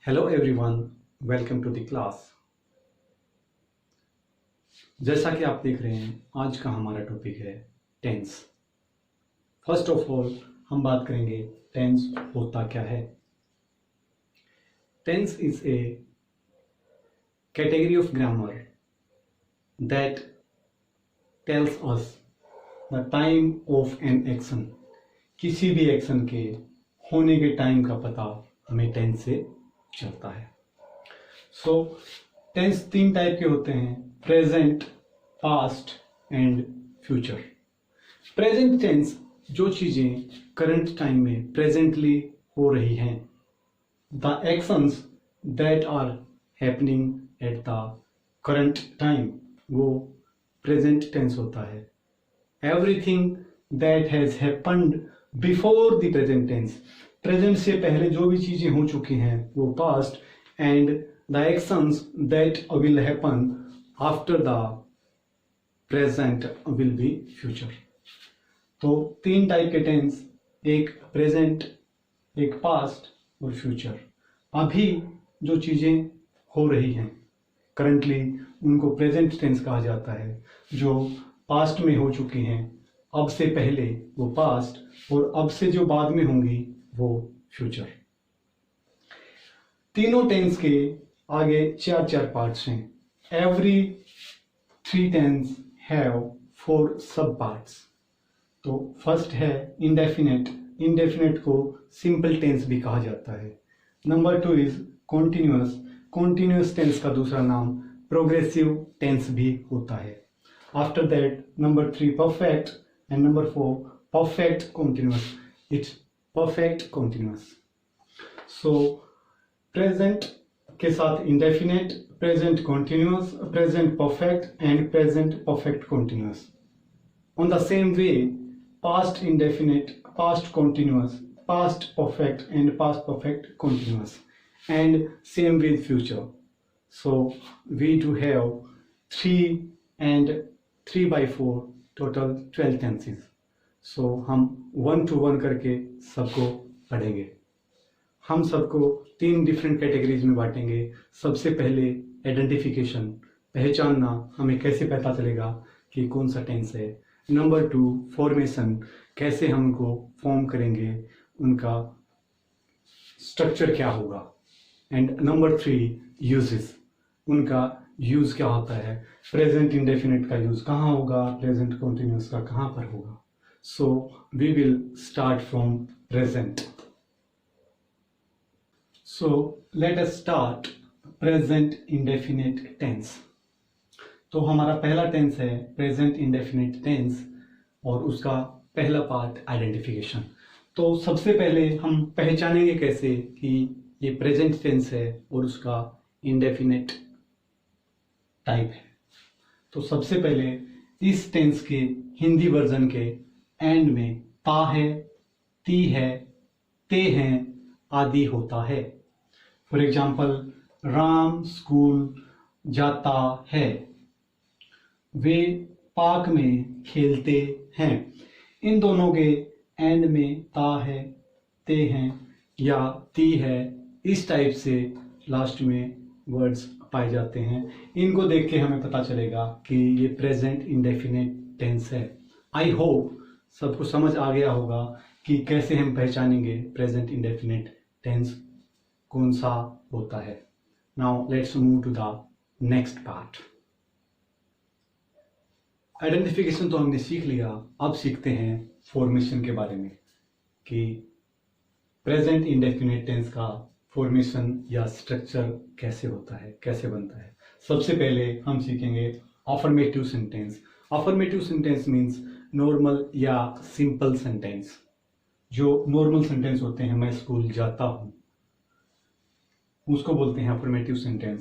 Hello everyone, welcome to the class. जैसा कि आप देख रहे हैं, आज का हमारा टॉपिक है टेंस। फर्स्ट ऑफ ऑल हम बात करेंगे टेंस होता क्या है। Tense is a category of grammar that tells us the time of an action. किसी भी एक्शन के होने के टाइम का पता हमें टेंस से चलता है। सो टेंस तीन टाइप के होते हैं, present, past and future. Present tense जो चीज़ें करंट टाइम में प्रेजेंटली हो रही हैं, the actions that are happening at the current time, वो प्रेजेंट टेंस होता है। Everything that has happened before the present tense, present से पहले जो भी चीजें हो चुकी हैं वो past, and the actions that will happen after the present will be future. तो तीन टाइप के टेंस, एक प्रेजेंट, एक पास्ट और फ्यूचर। अभी जो चीजें हो रही हैं करंटली, उनको प्रेजेंट टेंस कहा जाता है। जो पास्ट में हो चुकी हैं, अब से पहले, वो पास्ट, और अब से जो बाद में होंगी वो फ्यूचर। तीनों टेंस के आगे चार चार पार्ट्स हैं। एवरी थ्री टेंस हैव 4 सब पार्ट्स। तो फर्स्ट है इंडेफिनेट। इंडेफिनेट को सिंपल टेंस भी कहा जाता है। Number 2 is continuous. Continuous tense का दूसरा नाम प्रोग्रेसिव टेंस भी होता है। After that number 3 perfect and number 4 perfect continuous. It's perfect continuous. So present के साथ indefinite, present continuous, present perfect and present perfect continuous. On the same way, past indefinite, past continuous, past perfect and past perfect continuous, and same with future. So we do have 3 and 3/4 total 12 tenses. So हम 1 to 1 करके सबको पढ़ेंगे। हम सबको 3 different categories में बांटेंगे। सबसे पहले आइडेंटिफिकेशन, पहचानना, हमें कैसे पता चलेगा कि कौन सा टेंस है। नंबर 2 फॉर्मेशन, कैसे हम उनको फॉर्म करेंगे, उनका स्ट्रक्चर क्या होगा। एंड नंबर 3 यूजेस, उनका यूज क्या होता है। प्रेजेंट इंडेफिनिट का यूज कहाँ होगा, प्रेजेंट कॉन्टिन्यूअस का कहाँ पर होगा। So we will start from present. So let us start present indefinite tense. तो हमारा पहला टेंस है प्रेजेंट इंडेफिनिट टेंस, और उसका पहला पार्ट आइडेंटिफिकेशन। तो सबसे पहले हम पहचानेंगे कैसे कि ये प्रेजेंट टेंस है और उसका इंडेफिनिट टाइप है। तो सबसे पहले इस टेंस के हिंदी वर्जन के एंड में ता है, ती है, ते हैं आदि होता है। फॉर एग्जाम्पल, राम स्कूल जाता है, वे पार्क में खेलते हैं। इन दोनों के एंड में ता है, ते हैं या ती है, इस टाइप से लास्ट में वर्ड्स पाए जाते हैं। इनको देख के हमें पता चलेगा कि ये प्रेजेंट इंडेफिनिट टेंस है। आई होप सबको समझ आ गया होगा कि कैसे हम पहचानेंगे प्रेजेंट इंडेफिनिट टेंस कौन सा होता है। Now let's move to the next part. Identification तो हमने सीख लिया, अब सीखते हैं फॉर्मेशन के बारे में कि प्रेजेंट इंडेफिनिट टेंस का फॉर्मेशन या स्ट्रक्चर कैसे होता है, कैसे बनता है। सबसे पहले हम सीखेंगे affirmative sentence. Affirmative sentence means normal या सिंपल सेंटेंस। जो नॉर्मल सेंटेंस होते हैं, मैं स्कूल जाता हूँ, उसको बोलते हैं अफर्मेटिव सेंटेंस।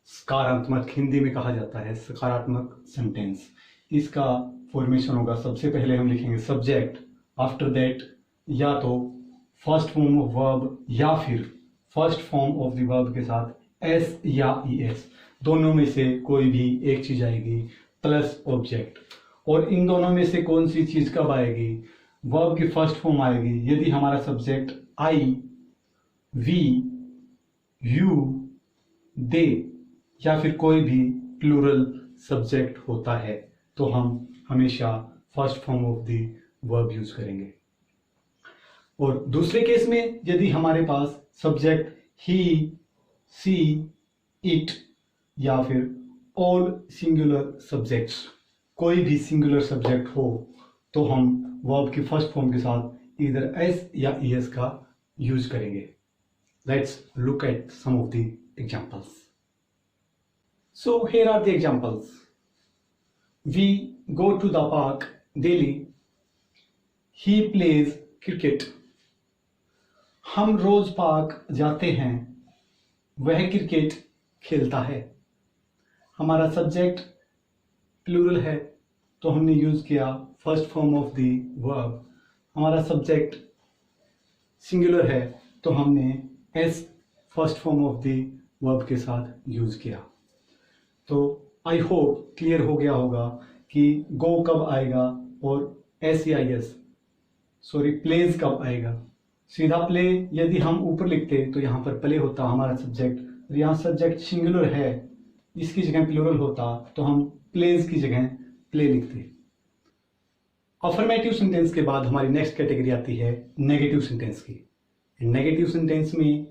सकारात्मक, हिंदी में कहा जाता है सकारात्मक सेंटेंस। इसका फॉर्मेशन होगा, सबसे पहले हम लिखेंगे सब्जेक्ट, आफ्टर दैट या तो फर्स्ट फॉर्म ऑफ वर्ब या फिर first form of the verb के साथ एस या ई एस, दोनों में से कोई भी एक चीज आएगी, प्लस ऑब्जेक्ट। और इन दोनों में से कौन सी चीज कब आएगी, वर्ब की फर्स्ट फॉर्म आएगी यदि हमारा सब्जेक्ट आई, वी यू, दे या फिर कोई भी प्लूरल सब्जेक्ट होता है तो हम हमेशा first form of the verb use करेंगे। और दूसरे केस में यदि हमारे पास सब्जेक्ट ही, सी, इट या फिर ऑल सिंगुलर सब्जेक्ट्स, कोई भी सिंगुलर सब्जेक्ट हो तो हम वर्ब की फर्स्ट फॉर्म के साथ इधर एस या ईएस का यूज करेंगे। Let's look at some of the examples. So here are the examples. We go to the park daily. He plays cricket. हम रोज पार्क जाते हैं, वह क्रिकेट खेलता है। हमारा सब्जेक्ट प्लूरल है तो हमने यूज किया first form of the verb. हमारा सब्जेक्ट सिंगुलर है तो हमने S first form of the verb के साथ यूज किया। तो आई होप क्लियर हो गया होगा कि गो कब आएगा और एस या एस प्लेज कब आएगा। सीधा प्ले यदि हम ऊपर लिखते तो यहाँ पर प्ले होता हमारा सब्जेक्ट, और यहाँ सब्जेक्ट सिंगुलर है, इसकी जगह प्लूरल होता तो हम प्लेज की जगह प्ले लिखते। अफर्मेटिव सेंटेंस के बाद हमारी नेक्स्ट कैटेगरी आती है नेगेटिव सेंटेंस की। नेगेटिव सेंटेंस में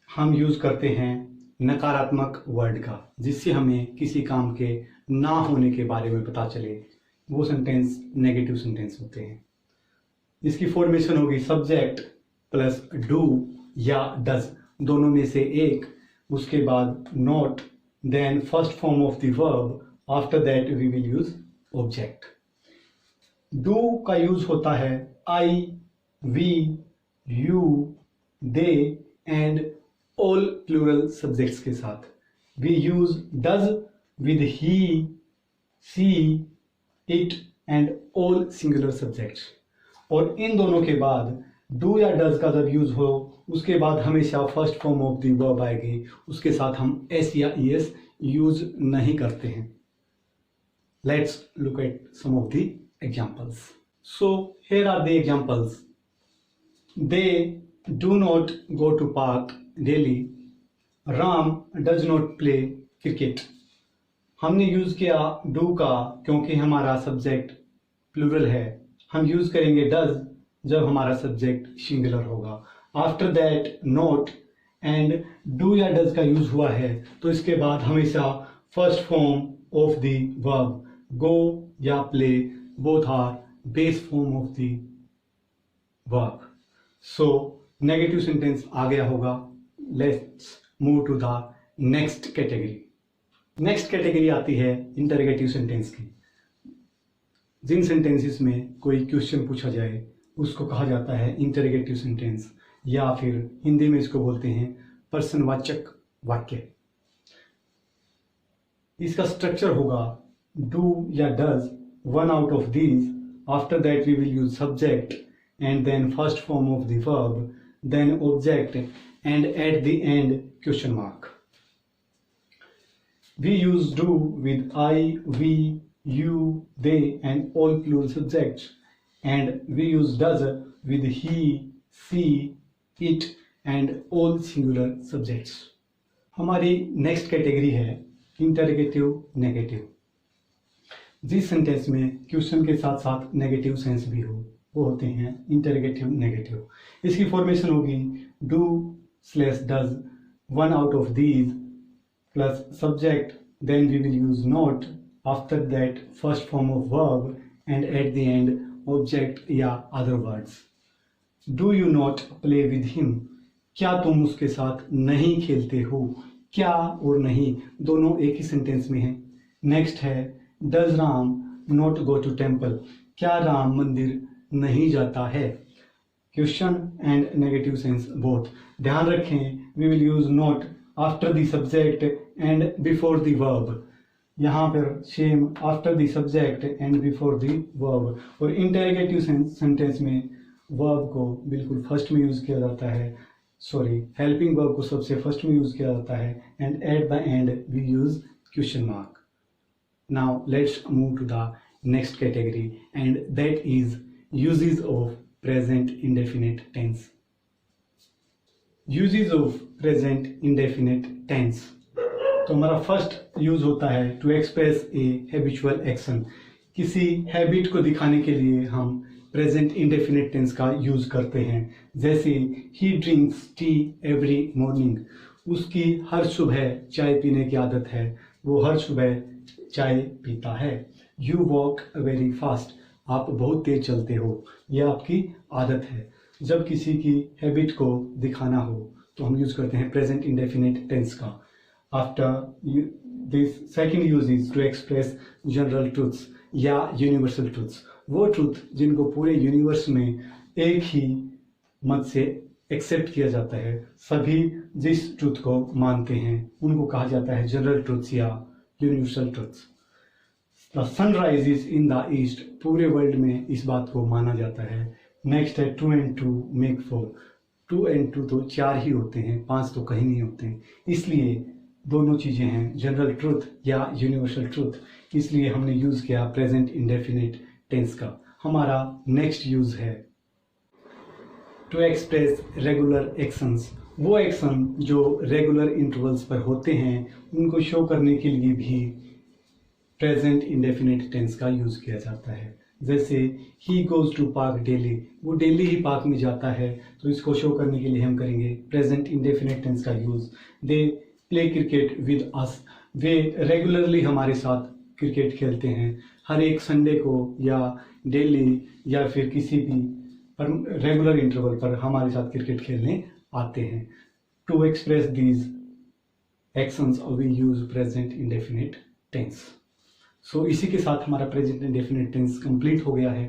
हम यूज करते हैं नकारात्मक वर्ड का, जिससे हमें किसी काम के ना होने के बारे में पता चले, वो सेंटेंस नेगेटिव सेंटेंस होते हैं। इसकी फॉर्मेशन होगी सब्जेक्ट प्लस डू या डज, दोनों में से एक, उसके बाद not, then first form of the verb, after that we will use object. Do का यूज होता है I, we, you, they and all plural subjects के साथ। We use does with he, she, it and all singular subjects. और इन दोनों के बाद डू या डज का जब यूज हो उसके बाद हमेशा first form of the verb आएगी, उसके साथ हम एस या ईएस यूज नहीं करते हैं। Let's look at some of the examples. So here are the examples. They do not go to park daily. Ram does not play cricket. हमने use किया डू का क्योंकि हमारा सब्जेक्ट प्लूरल है, हम यूज करेंगे डज जब हमारा सब्जेक्ट सिंगुलर होगा। After that not and do या डज का यूज हुआ है तो इसके बाद हमेशा first form of the verb go या play, both are base form of the verb. So negative sentence आ गया होगा। Let's move to the next category. Next category आती है इंटरोगेटिव सेंटेंस की। जिन सेंटेंसेस में कोई क्वेश्चन पूछा जाए उसको कहा जाता है इंटरोगेटिव सेंटेंस, या फिर हिंदी में इसको बोलते हैं प्रश्नवाचक वाक्य। इसका स्ट्रक्चर होगा डू या does, one out of these, after that we will use subject and then first form of the verb, then object, and at the end question mark. We use do with I, we, you, they and all plural subjects, and we use does with he, she, it and all singular subjects. हमारी next category है interrogative negative. जिस sentence में question के साथ साथ negative sense भी हो वो होते हैं इंटरोगेटिव नेगेटिव। इसकी फॉर्मेशन होगी do slash does, one out of these plus subject, then we will use not, after that first form of verb and at the end object या other words. Do you not play with him. क्या तुम उसके साथ नहीं खेलते हो। क्या और नहीं दोनों एक ही सेंटेंस में है। नेक्स्ट है does Ram not go to temple. क्या राम मंदिर नहीं जाता है। Question and negative sense both. ध्यान रखें we will use not after the subject and before the verb. यहाँ पर same after the subject and before the verb. और इंटरोगेटिव सेंटेंस में वर्ब को बिल्कुल फर्स्ट में यूज किया जाता है, हेल्पिंग वर्ब को सबसे फर्स्ट में यूज किया जाता है, and at the end we use question mark. Now let's move to the next category and that is uses of present indefinite tense. Uses of present indefinite tense. तो हमारा first use होता है to express a habitual action. किसी habit को दिखाने के लिए हम प्रेजेंट इंडेफिनिट टेंस का यूज करते हैं। जैसे he drinks tea every morning, उसकी हर सुबह चाय पीने की आदत है, वो हर सुबह चाय पीता है। यू वॉक वेरी फास्ट, आप बहुत तेज चलते हो, यह आपकी आदत है। जब किसी की हैबिट को दिखाना हो तो हम यूज करते हैं प्रेजेंट इंडेफिनिट टेंस का। After this second use is to express general truths या यूनिवर्सल ट्रूथ्स। वो ट्रूथ जिनको पूरे यूनिवर्स में एक ही मत से एक्सेप्ट किया जाता है, सभी जिस ट्रूथ को मानते हैं उनको कहा जाता है जनरल ट्रूथ्स या universal truths. The sun rises in the east, पूरे वर्ल्ड में इस बात को माना जाता है। नेक्स्ट है 2 and 2 make 4। 2 and 2 तो 4 ही होते हैं, 5 तो कहीं नहीं होते हैं, इसलिए दोनों चीज़ें हैं जनरल ट्रूथ या यूनिवर्सल ट्रूथ। इसलिए हमने यूज़ किया प्रेजेंट इंडेफिनिट टेंस का। हमारा नेक्स्ट यूज़ है टू एक्सप्रेस रेगुलर एक्शंस। वो एक्शन जो रेगुलर इंटरवल्स पर होते हैं उनको शो करने के लिए भी प्रेजेंट इंडेफिनिट टेंस का यूज़ किया जाता है। जैसे he goes to park daily, वो डेली ही पार्क में जाता है, तो इसको शो करने के लिए हम करेंगे प्रेजेंट इंडेफिनिट टेंस का use. They play cricket with us, way regularly हमारे साथ क्रिकेट खेलते हैं। हर एक संडे को या डेली या फिर किसी भी रेगुलर इंटरवल पर हमारे साथ क्रिकेट खेलने आते हैं। To express these actions we use present indefinite tense. So इसी के साथ हमारा प्रेजेंट इंडेफिनिट टेंस कंप्लीट हो गया है।